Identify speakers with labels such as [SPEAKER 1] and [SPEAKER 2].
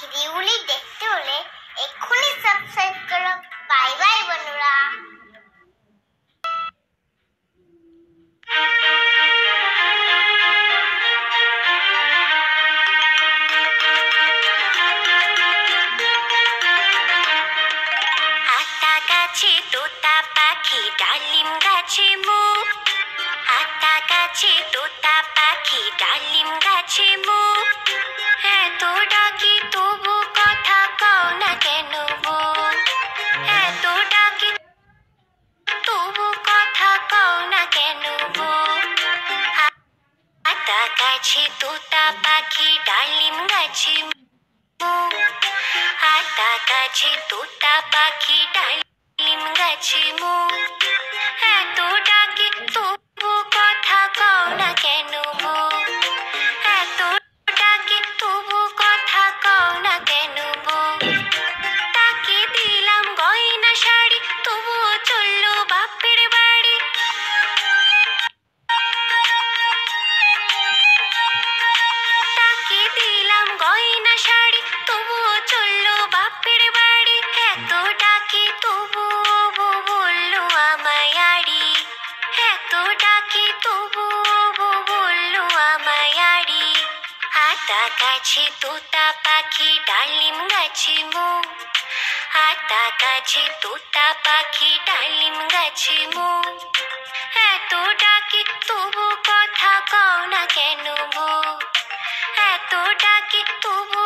[SPEAKER 1] ভিডিওগুলি দেখতে হলে এক্ষুনি সাবস্ক্রাইব করো। বাই বাই বন্ধুরা।
[SPEAKER 2] আতা গাছে তোতা পাখি ডালিম গাছে মুখ, আতা গাছে তোতা পাখি ডালিম গাছে মুখ, এত ডাকি তবু কথা কও না কেন বউ, এত ডাকি তবু কথা কও না কেন বউ। আতা গাছে তোতা পাখি ডালিম গাছে মুখ, আতা গাছে তোতা পাখি ডালিম গাছে মুখ, এত ডাকি তবু কথা কও না কেন বউ, এত ডাকি তবু কথা কও না কেন বউ। তাকে দিলাম গয়না শাড়ি তবুও চললো বাপের বাড়ি, তাকে দিলাম গয়না শাড়ি তবুও চললো বাপের বাড়ি, এত ডাকি তবু বললো আমায় আড়ি, এত ডাকি তবু বললো আমায় আড়ি। আতা গাছে তোতা পাখি ডালিম গাছে মুখ, আতা গাছে তোতা পাখি ডালিম গাছে মুখ, এত ডাকি তবু কথা কও না কেন বউ, এত ডাকি তবু